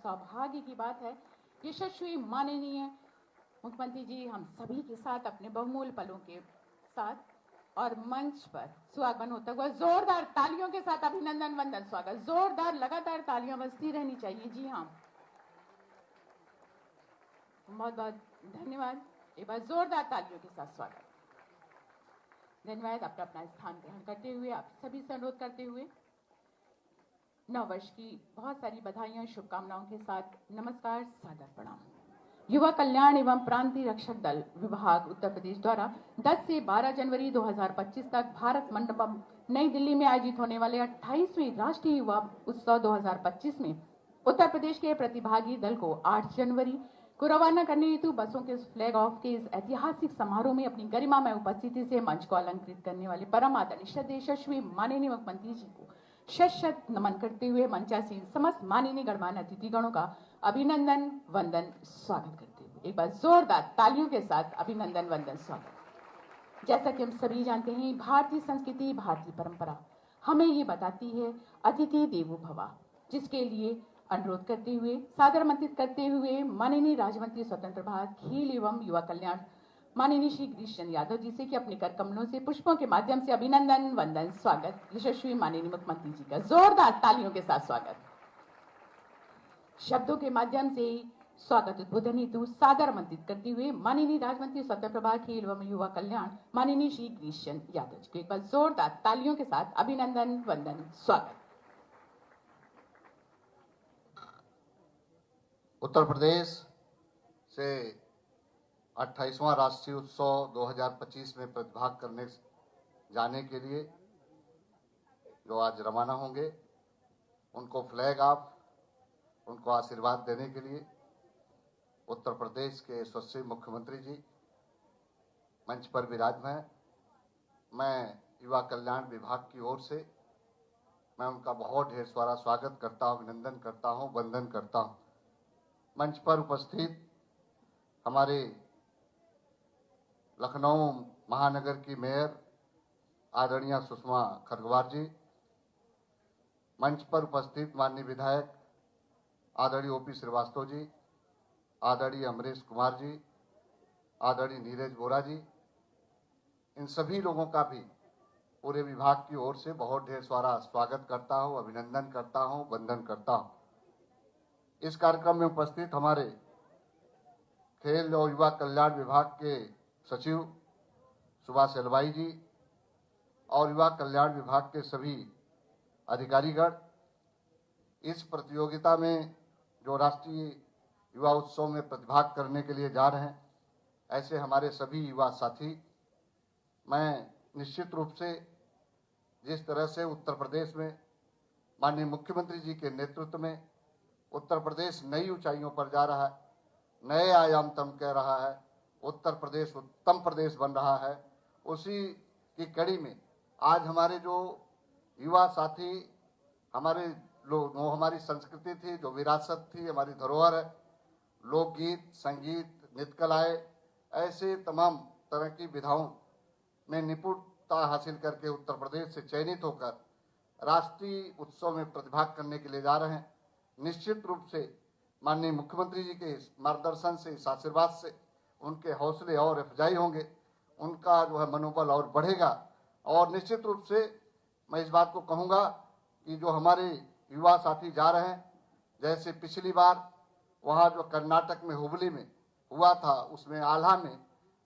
सौभाग्य की बात है यशस्वी माननीय मुख्यमंत्री जी हम सभी के साथ अपने बहुमूल्य पलों के साथ और मंच पर स्वागत होता हुआ जोरदार तालियों के साथ अभिनंदन वंदन स्वागत। जोरदार लगातार तालियां बजती रहनी चाहिए। जी हाँ, बहुत बहुत धन्यवाद। एक बार जोरदार तालियों के साथ स्वागत। धन्यवाद। अपना अपना स्थान ग्रहण करते हुए आप सभी से अनुरोध करते हुए नववर्ष की बहुत सारी बधाइयां शुभकामनाओं के साथ नमस्कार, सादर प्रणाम। युवा कल्याण एवं प्रांतीय रक्षक दल विभाग उत्तर प्रदेश द्वारा 10 से 12 जनवरी 2025 तक भारत मंडपम नई दिल्ली में आयोजित होने वाले 28वें राष्ट्रीय युवा उत्सव 2025 में उत्तर प्रदेश के प्रतिभागी दल को 8 जनवरी को रवाना करने हेतु बसों के फ्लैग ऑफ के इस ऐतिहासिक समारोह में अपनी गरिमामय उपस्थिति से मंच को अलंकृत करने वाले परम आदरणीय यशस्वी माननीय मुख्यमंत्री जी को शत शत नमन करते हुए मंचासीन समस्त माननीय गणमान्य अतिथिगणों का अभिनंदन वंदन स्वागत करते हुए एक बार जोरदार तालियों के साथ अभिनंदन वंदन स्वागत। जैसा कि हम सभी जानते हैं, भारतीय संस्कृति भारतीय परंपरा हमें ये बताती है अतिथि देवो भव, जिसके लिए अनुरोध करते हुए सादर आमंत्रित करते हुए माननीय राज्य मंत्री स्वतंत्र प्रभार खेल एवं युवा कल्याण माननीय श्री गिरीश चंद्र यादव जी से कि अपने कर कमलों से पुष्पों के माध्यम से अभिनंदन वंदन स्वागत यशस्वी माननीय मुख्यमंत्री जी का जोरदार तालियों के साथ स्वागत। शब्दों के माध्यम से स्वागत उद्बोधन हेतु सादर आमंत्रित करते हुए माननीय राज्य मंत्री स्वतंत्र प्रभार खेल एवं युवा कल्याण माननीय श्री गिरीश चंद्र यादव जी को एक बार जोरदार तालियों के साथ अभिनंदन वंदन स्वागत। उत्तर प्रदेश से 28वां राष्ट्रीय उत्सव 2025 में प्रतिभाग करने जाने के लिए जो आज रवाना होंगे, उनको फ्लैग ऑफ, उनको आशीर्वाद देने के लिए उत्तर प्रदेश के यशस्वी मुख्यमंत्री जी मंच पर विराजमान हैं। मैं युवा कल्याण विभाग की ओर से मैं उनका बहुत ढेर सारा स्वागत करता हूं, अभिनंदन करता हूं, वंदन करता हूं। मंच पर उपस्थित हमारे लखनऊ महानगर की मेयर आदरणीय सुषमा खरगवार जी, मंच पर उपस्थित माननीय विधायक आदरणीय ओपी श्रीवास्तव जी, आदरणीय अमरेश कुमार जी, आदरणीय नीरज बोरा जी, इन सभी लोगों का भी पूरे विभाग की ओर से बहुत ढेर सारा स्वागत करता हूं, अभिनंदन करता हूं, वंदन करता हूं। इस कार्यक्रम में उपस्थित हमारे खेल और युवा कल्याण विभाग के सचिव सुभाष एलवाई जी और युवा कल्याण विभाग के सभी अधिकारीगण, इस प्रतियोगिता में जो राष्ट्रीय युवा उत्सव में प्रतिभाग करने के लिए जा रहे हैं, ऐसे हमारे सभी युवा साथी, मैं निश्चित रूप से जिस तरह से उत्तर प्रदेश में माननीय मुख्यमंत्री जी के नेतृत्व में उत्तर प्रदेश नई ऊंचाइयों पर जा रहा है, नए आयाम तम कह रहा है, उत्तर प्रदेश उत्तम प्रदेश बन रहा है, उसी की कड़ी में आज हमारे जो युवा साथी, हमारे लोग, हमारी संस्कृति थी, जो विरासत थी, हमारी धरोहर है, लोकगीत, संगीत, नृत्य कलाएं, ऐसे तमाम तरह की विधाओं में निपुणता हासिल करके उत्तर प्रदेश से चयनित होकर राष्ट्रीय उत्सव में प्रतिभाग करने के लिए जा रहे हैं। निश्चित रूप से माननीय मुख्यमंत्री जी के मार्गदर्शन से, इस आशीर्वाद से उनके हौसले और अफजाई होंगे, उनका जो है मनोबल और बढ़ेगा। और निश्चित रूप से मैं इस बात को कहूँगा कि जो हमारे युवा साथी जा रहे हैं, जैसे पिछली बार वहाँ जो कर्नाटक में हुबली में हुआ था, उसमें आल्हा में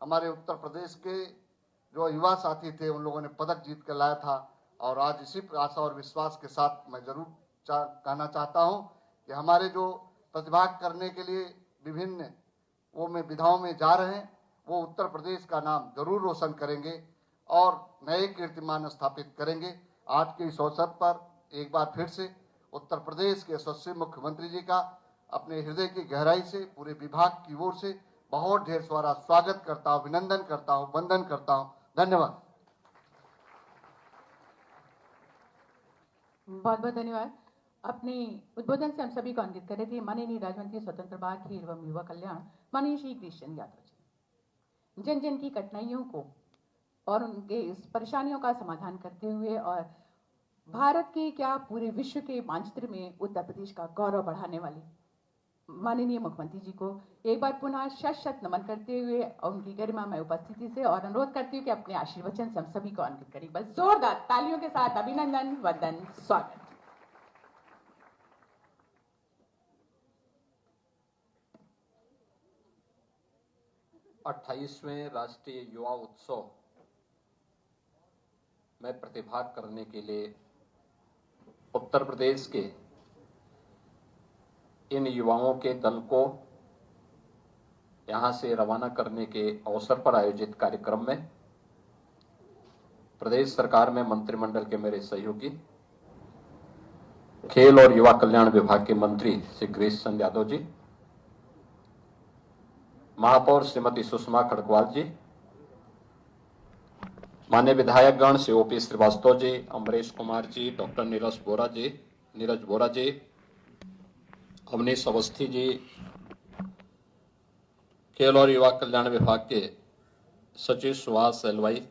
हमारे उत्तर प्रदेश के जो युवा साथी थे, उन लोगों ने पदक जीत कर लाया था। और आज इसी आशा और विश्वास के साथ मैं जरूर कहना चाहता हूं कि हमारे जो प्रतिभाग करने के लिए विभिन्न वो में विधाओं में जा रहे हैं, वो उत्तर प्रदेश का नाम जरूर रोशन करेंगे और नए कीर्तिमान स्थापित करेंगे। आज के इस अवसर पर एक बार फिर से उत्तर प्रदेश के यशस्वी मुख्यमंत्री जी का अपने हृदय की गहराई से पूरे विभाग की ओर से बहुत ढेर सारा स्वागत करता हूं, अभिनंदन करता हूं, वंदन करता हूं। धन्यवाद। बहुत बहुत धन्यवाद। अपने उद्बोधन से हम सभी को अंकित कर रहे थे माननीय राज्य मंत्री स्वतंत्र प्रभार खेल एवं युवा कल्याण माननीय श्री गिरीश चंद्र यादव जी। जन जन की कठिनाइयों को और उनके इस परेशानियों का समाधान करते हुए और भारत के क्या पूरे विश्व के मानचित्र में उत्तर प्रदेश का गौरव बढ़ाने वाले माननीय मुख्यमंत्री जी को एक बार पुनः शत शत नमन करते हुए और उनकी गरिमा में उपस्थिति से और अनुरोध करती हूँ कि अपने आशीर्वचन से हम सभी को अंकित करें। बस जोरदार तालियों के साथ अभिनंदन, वंदन, स्वागत। अट्ठाईसवें राष्ट्रीय युवा उत्सव में प्रतिभाग करने के लिए उत्तर प्रदेश के इन युवाओं के दल को यहां से रवाना करने के अवसर पर आयोजित कार्यक्रम में प्रदेश सरकार में मंत्रिमंडल के मेरे सहयोगी, खेल और युवा कल्याण विभाग के मंत्री श्री गिरीश चंद्र यादव जी, महापौर श्रीमती सुषमा खड़गवाल जी, माननीय विधायकगण श्री ओपी श्रीवास्तव जी, अमरीश कुमार जी, डॉक्टर नीरज बोरा जी, अवनीश अवस्थी जी, खेल और युवा कल्याण विभाग के सचिव सुहास एलवाई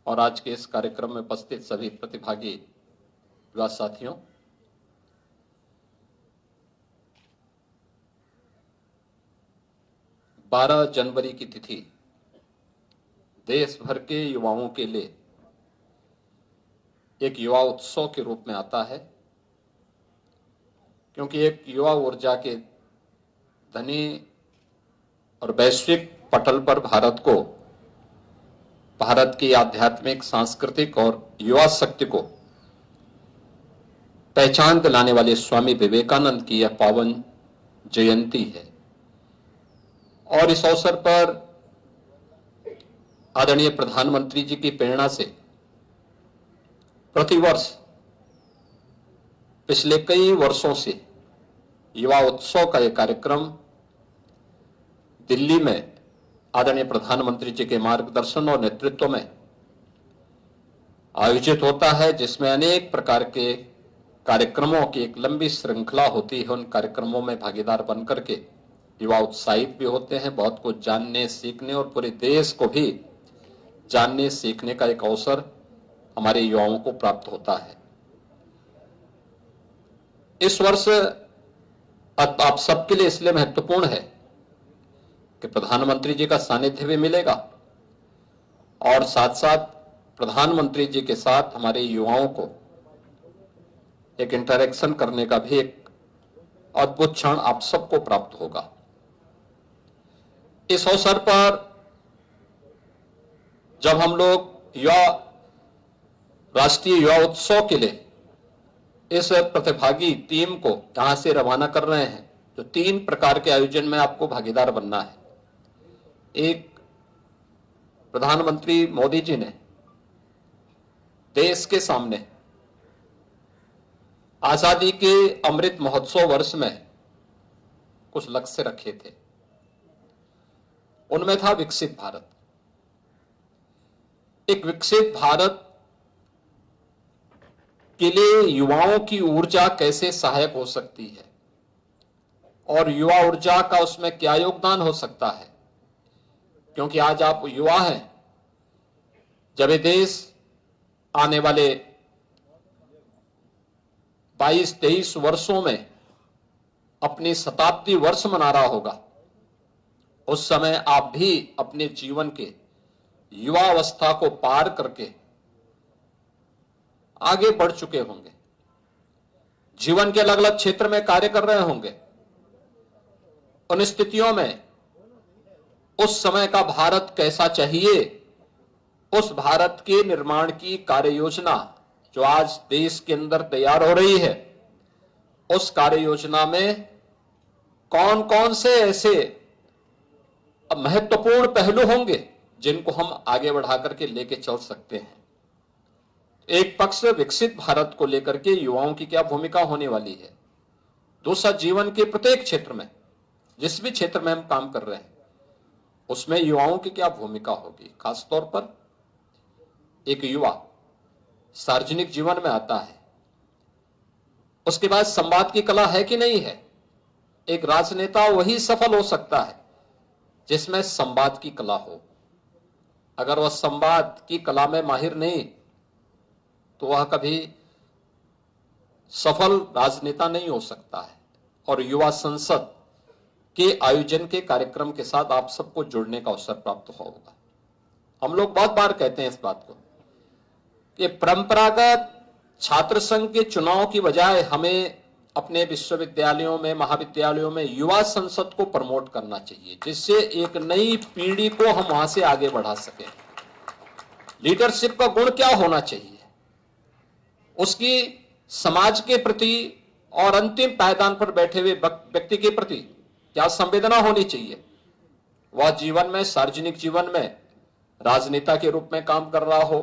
और आज के इस कार्यक्रम में उपस्थित सभी प्रतिभागी युवा साथियों, बारह जनवरी की तिथि देश भर के युवाओं के लिए एक युवा उत्सव के रूप में आता है, क्योंकि एक युवा ऊर्जा के धनी और वैश्विक पटल पर भारत की आध्यात्मिक, सांस्कृतिक और युवा शक्ति को पहचान दिलाने वाले स्वामी विवेकानंद की यह पावन जयंती है। और इस अवसर पर आदरणीय प्रधानमंत्री जी की प्रेरणा से प्रतिवर्ष पिछले कई वर्षों से युवा उत्सव का यह कार्यक्रम दिल्ली में आदरणीय प्रधानमंत्री जी के मार्गदर्शन और नेतृत्व में आयोजित होता है, जिसमें अनेक प्रकार के कार्यक्रमों की एक लंबी श्रृंखला होती है। उन कार्यक्रमों में भागीदार बनकर के युवा उत्साहित भी होते हैं, बहुत कुछ जानने, सीखने और पूरे देश को भी जानने, सीखने का एक अवसर हमारे युवाओं को प्राप्त होता है। इस वर्ष आप सबके लिए इसलिए महत्वपूर्ण है कि प्रधानमंत्री जी का सानिध्य भी मिलेगा और साथ साथ प्रधानमंत्री जी के साथ हमारे युवाओं को एक इंटरेक्शन करने का भी एक अद्भुत क्षण आप सबको प्राप्त होगा। इस अवसर पर जब हम लोग राष्ट्रीय युवा उत्सव के लिए इस प्रतिभागी टीम को यहां से रवाना कर रहे हैं, तो 3 प्रकार के आयोजन में आपको भागीदार बनना है। एक, प्रधानमंत्री मोदी जी ने देश के सामने आजादी के अमृत महोत्सव वर्ष में कुछ लक्ष्य रखे थे। उनमें था विकसित भारत। एक विकसित भारत के लिए युवाओं की ऊर्जा कैसे सहायक हो सकती है और युवा ऊर्जा का उसमें क्या योगदान हो सकता है, क्योंकि आज आप युवा हैं। जब ये देश आने वाले 22-23 वर्षों में अपनी शताब्दी वर्ष मना रहा होगा, उस समय आप भी अपने जीवन के युवा अवस्था को पार करके आगे बढ़ चुके होंगे, जीवन के अलग अलग क्षेत्र में कार्य कर रहे होंगे। उन स्थितियों में उस समय का भारत कैसा चाहिए, उस भारत के निर्माण की कार्य योजना जो आज देश के अंदर तैयार हो रही है, उस कार्य योजना में कौन कौन से ऐसे महत्वपूर्ण पहलू होंगे जिनको हम आगे बढ़ा करके लेके चल सकते हैं। एक पक्ष विकसित भारत को लेकर के युवाओं की क्या भूमिका होने वाली है, दूसरा जीवन के प्रत्येक क्षेत्र में, जिस भी क्षेत्र में हम काम कर रहे हैं उसमें युवाओं की क्या भूमिका होगी। खासतौर पर एक युवा सार्वजनिक जीवन में आता है, उसके बाद संवाद की कला है कि नहीं है। एक राजनेता वही सफल हो सकता है जिसमें संवाद की कला हो। अगर वह संवाद की कला में माहिर नहीं तो वह कभी सफल राजनेता नहीं हो सकता है। और युवा संसद के आयोजन के कार्यक्रम के साथ आप सबको जुड़ने का अवसर प्राप्त होगा। हम लोग बहुत बार कहते हैं इस बात को कि परंपरागत छात्र संघ के चुनाव की बजाय हमें अपने विश्वविद्यालयों में, महाविद्यालयों में युवा संसद को प्रमोट करना चाहिए, जिससे एक नई पीढ़ी को हम वहां से आगे बढ़ा सकें। लीडरशिप का गुण क्या होना चाहिए, उसकी समाज के प्रति और अंतिम पायदान पर बैठे हुए व्यक्ति के प्रति क्या संवेदना होनी चाहिए। वह जीवन में, सार्वजनिक जीवन में राजनेता के रूप में काम कर रहा हो,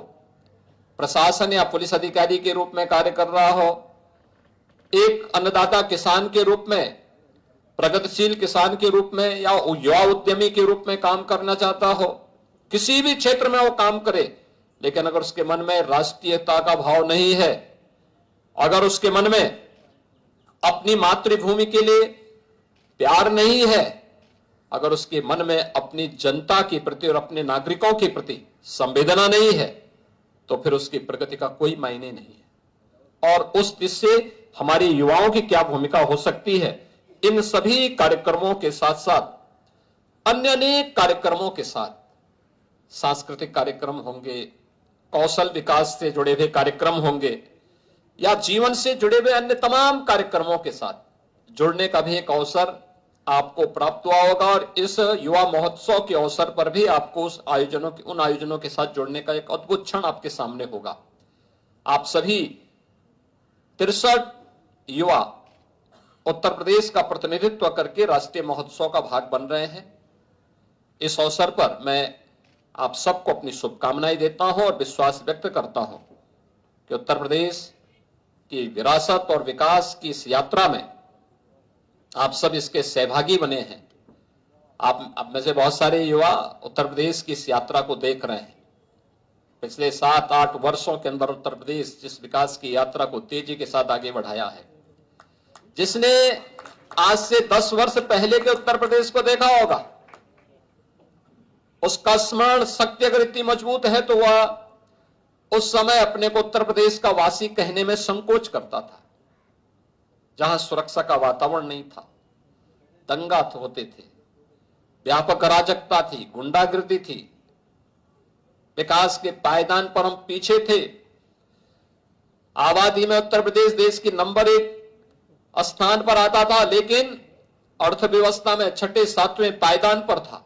प्रशासन या पुलिस अधिकारी के रूप में कार्य कर रहा हो, एक अन्नदाता किसान के रूप में, प्रगतिशील किसान के रूप में या युवा उद्यमी के रूप में काम करना चाहता हो, किसी भी क्षेत्र में वो काम करे, लेकिन अगर उसके मन में राष्ट्रीयता का भाव नहीं है, अगर उसके मन में अपनी मातृभूमि के लिए प्यार नहीं है, अगर उसके मन में अपनी जनता के प्रति और अपने नागरिकों के प्रति संवेदना नहीं है, तो फिर उसकी प्रगति का कोई मायने नहीं है। और उस दिशा से हमारे युवाओं की क्या भूमिका हो सकती है, इन सभी कार्यक्रमों के साथ साथ अन्य अनेक कार्यक्रमों के साथ सांस्कृतिक कार्यक्रम होंगे, कौशल विकास से जुड़े हुए कार्यक्रम होंगे या जीवन से जुड़े हुए अन्य तमाम कार्यक्रमों के साथ जुड़ने का भी एक अवसर आपको प्राप्त हुआ होगा। और इस युवा महोत्सव के अवसर पर भी आपको उन आयोजनों के साथ जुड़ने का एक अद्भुत क्षण आपके सामने होगा। आप सभी 63 युवा उत्तर प्रदेश का प्रतिनिधित्व करके राष्ट्रीय महोत्सव का भाग बन रहे हैं। इस अवसर पर मैं आप सबको अपनी शुभकामनाएं देता हूं और विश्वास व्यक्त करता हूं कि उत्तर प्रदेश की विरासत और विकास की इस यात्रा में आप सब इसके सहभागी बने हैं। आप में से बहुत सारे युवा उत्तर प्रदेश की इस यात्रा को देख रहे हैं। पिछले 7-8 वर्षों के अंदर उत्तर प्रदेश जिस विकास की यात्रा को तेजी के साथ आगे बढ़ाया है, जिसने आज से 10 वर्ष पहले के उत्तर प्रदेश को देखा होगा, उसका स्मरण शक्ति अगर इतनी मजबूत है तो वह उस समय अपने को उत्तर प्रदेश का वासी कहने में संकोच करता था, जहां सुरक्षा का वातावरण नहीं था, दंगा होते थे, व्यापक अराजकता थी, गुंडागिर्दी थी, विकास के पायदान पर हम पीछे थे। आबादी में उत्तर प्रदेश देश की नंबर 1 स्थान पर आता था, लेकिन अर्थव्यवस्था में 6-7वें पायदान पर था।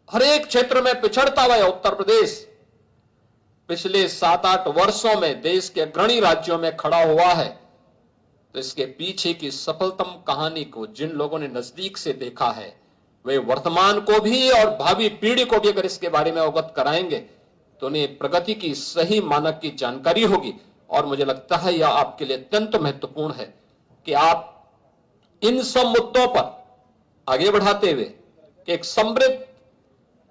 हर एक क्षेत्र में पिछड़ता हुआ उत्तर प्रदेश पिछले 7-8 वर्षों में देश के अग्रणी राज्यों में खड़ा हुआ है। तो इसके पीछे की सफलतम कहानी को जिन लोगों ने नजदीक से देखा है, वे वर्तमान को भी और भावी पीढ़ी को भी अगर इसके बारे में अवगत कराएंगे तो उन्हें प्रगति की सही मानक की जानकारी होगी। और मुझे लगता है यह आपके लिए अत्यंत महत्वपूर्ण है कि आप इन सब मुद्दों पर आगे बढ़ाते हुए कि एक समृद्ध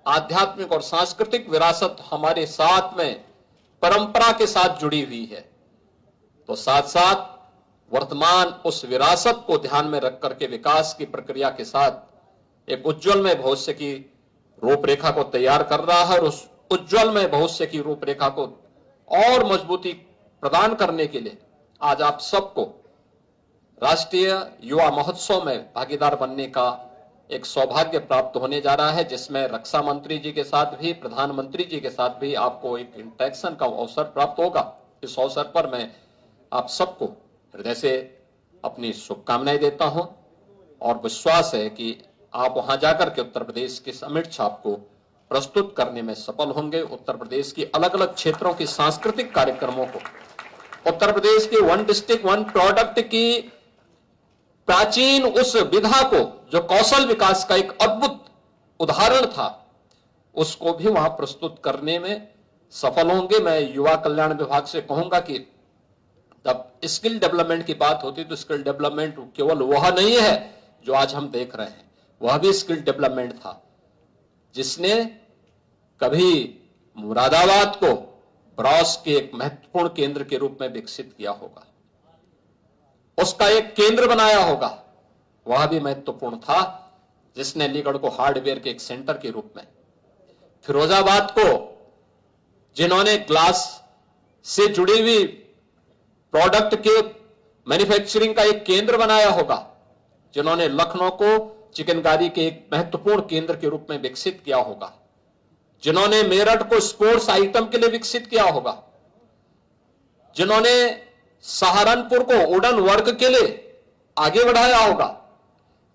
आध्यात्मिक और सांस्कृतिक विरासत हमारे साथ में परंपरा के साथ जुड़ी हुई है, तो साथ साथ वर्तमान उस विरासत को ध्यान में रख करके विकास की प्रक्रिया के साथ एक उज्जवलमय भविष्य की रूपरेखा को तैयार कर रहा है। और उस उज्जवलमय भविष्य की रूपरेखा को और मजबूती प्रदान करने के लिए आज आप सबको राष्ट्रीय युवा महोत्सव में भागीदार बनने का एक सौभाग्य प्राप्त होने जा रहा है, जिसमें रक्षा मंत्री जी के साथ भी, प्रधानमंत्री जी के साथ भी आपको एक इंटरेक्शन का अवसर प्राप्त होगा। इस अवसर पर मैं आप सबको हृदय से अपनी शुभकामनाएं देता हूं और विश्वास है कि आप वहां जाकर के उत्तर प्रदेश की अमिट छाप को प्रस्तुत करने में सफल होंगे। उत्तर प्रदेश की अलग अलग क्षेत्रों की सांस्कृतिक कार्यक्रमों को, उत्तर प्रदेश के 1 डिस्ट्रिक्ट 1 प्रोडक्ट की प्राचीन उस विधा को, जो कौशल विकास का एक अद्भुत उदाहरण था, उसको भी वहां प्रस्तुत करने में सफल होंगे। मैं युवा कल्याण विभाग से कहूंगा कि जब स्किल डेवलपमेंट की बात होती तो स्किल डेवलपमेंट केवल वह नहीं है जो आज हम देख रहे हैं, वह भी स्किल डेवलपमेंट था जिसने कभी मुरादाबाद को ब्रॉस के एक महत्वपूर्ण केंद्र के रूप में विकसित किया होगा, उसका एक केंद्र बनाया होगा। वह भी महत्वपूर्ण था जिसने अलीगढ़ को हार्डवेयर के एक सेंटर के रूप में, फिरोजाबाद को जिन्होंने ग्लास से जुड़ी हुई प्रोडक्ट के मैन्युफैक्चरिंग का एक केंद्र बनाया होगा, जिन्होंने लखनऊ को चिकनकारी के एक महत्वपूर्ण केंद्र के रूप में विकसित किया होगा, जिन्होंने मेरठ को स्पोर्ट्स आइटम के लिए विकसित किया होगा, जिन्होंने सहारनपुर को वुडन वर्क के लिए आगे बढ़ाया होगा।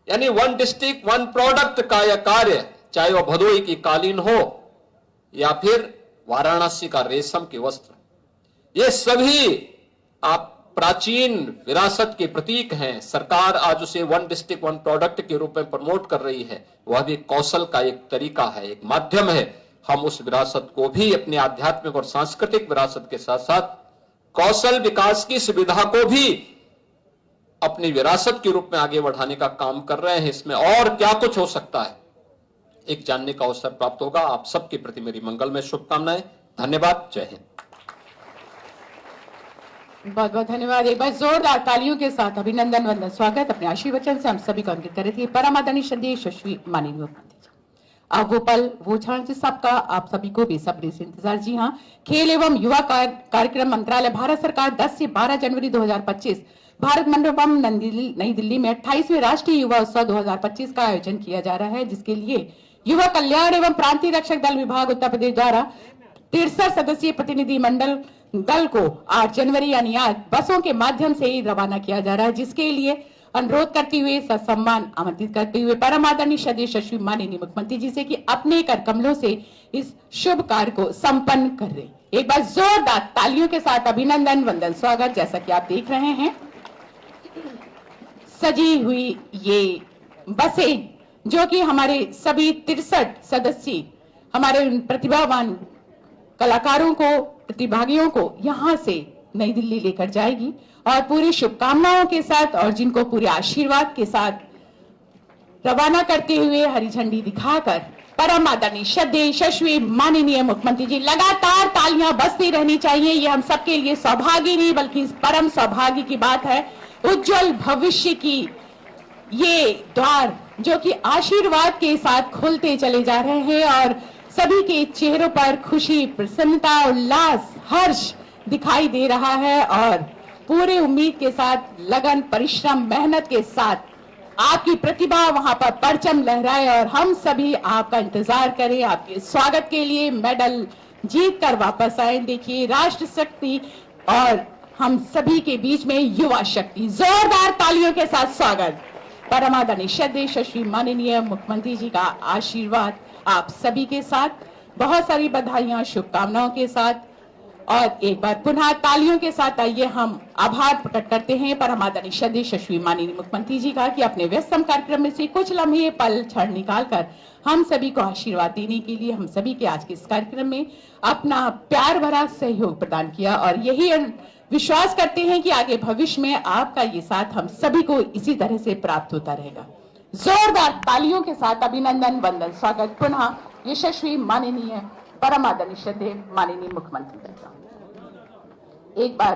यानी वन डिस्ट्रिक्ट वन प्रोडक्ट का यह कार्य, चाहे वह भदोही की कालीन हो या फिर वाराणसी का रेशम के वस्त्र, ये सभी आप प्राचीन विरासत के प्रतीक हैं। सरकार आज उसे वन डिस्ट्रिक्ट वन प्रोडक्ट के रूप में प्रमोट कर रही है। वह भी कौशल का एक तरीका है, एक माध्यम है। हम उस विरासत को भी अपनी आध्यात्मिक और सांस्कृतिक विरासत के साथ साथ कौशल विकास की सुविधा को भी अपनी विरासत के रूप में आगे बढ़ाने का काम कर रहे हैं। इसमें और क्या कुछ हो सकता है, एक जानने का अवसर प्राप्त होगा। आप सबके प्रति मेरी मंगलमय शुभकामनाएं। धन्यवाद। जय हिंद। बहुत बहुत धन्यवाद। एक बार जोरदार तालियों के साथ अभिनंदन वंदन स्वागत अपने आशीर्वचन से हम सभी को अंकित करे थे परम आदरणीय श्रद्धेय यशस्वी माननीय मुख्यमंत्री जी। अब वो पल वो क्षण जिस सबका आप सभी को बेसब्री से इंतजार। जी हाँ, खेल एवं युवा कार्यक्रम मंत्रालय भारत सरकार 10 से 12 जनवरी 2025 भारत मंडपम नई दिल्ली में 28वें राष्ट्रीय युवा उत्सव 2025 का आयोजन किया जा रहा है, जिसके लिए युवा कल्याण एवं प्रांतीय रक्षक दल विभाग उत्तर प्रदेश द्वारा 63 सदस्यीय प्रतिनिधि मंडल दल को 8 जनवरी यानी आज बसों के माध्यम से ही रवाना किया जा रहा है, जिसके लिए अनुरोध करते हुए सम्मान आमंत्रित करते हुए परम आदरणीय श्रद्धेय यशस्वी माननीय मुख्यमंत्री जी से कि अपने कर कमलों से इस शुभ कार्य को संपन्न कर रहे। एक बार जोरदार तालियों के साथ अभिनंदन वंदन स्वागत। जैसा कि आप देख रहे हैं, सजी हुई ये बसें जो कि हमारे सभी 63 सदस्य हमारे प्रतिभावान कलाकारों को, प्रतिभागियों को यहां से नई दिल्ली लेकर जाएगी और पूरी शुभकामनाओं के साथ और जिनको पूरे आशीर्वाद के साथ रवाना करते हुए हरी झंडी दिखाकर परम आदरणीय श्रद्धेय यशस्वी माननीय मुख्यमंत्री जी। लगातार तालियां बजती रहनी चाहिए। ये हम सबके लिए सौभाग्य नहीं बल्कि परम सौभाग्य की बात है। उज्जवल भविष्य की ये द्वार जो कि आशीर्वाद के साथ खुलते चले जा रहे हैं और सभी के चेहरों पर खुशी, प्रसन्नता, उल्लास, हर्ष दिखाई दे रहा है और पूरे उम्मीद के साथ, लगन, परिश्रम, मेहनत के साथ आपकी प्रतिभा वहां पर परचम लहराए और हम सभी आपका इंतजार करें, आपके स्वागत के लिए मेडल जीत कर वापस आए। देखिए, राष्ट्र शक्ति और हम सभी के बीच में युवा शक्ति। जोरदार तालियों के साथ स्वागत। परम आदरणीय श्रद्धेय यशस्वी माननीय मुख्यमंत्री जी का आशीर्वाद आप सभी के साथ, बहुत सारी बधाइयां, शुभकामनाओं के साथ और एक बार पुनः तालियों के साथ आइए हम आभार प्रकट करते हैं परम आदरणीय श्रद्धेय यशस्वी माननीय मुख्यमंत्री जी का कि अपने व्यस्तम कार्यक्रम में से कुछ लम्हे पल क्षण निकालकर हम सभी को आशीर्वाद देने के लिए हम सभी के आज के इस कार्यक्रम में अपना प्यार भरा सहयोग प्रदान किया और यही विश्वास करते हैं कि आगे भविष्य में आपका ये साथ हम सभी को इसी तरह से प्राप्त होता रहेगा। जोरदार तालियों के साथ अभिनंदन वंदन स्वागत पुनः यशस्वी माननीय परम आदरणीय श्रद्धेय माननीय मुख्यमंत्री जी का। एक बार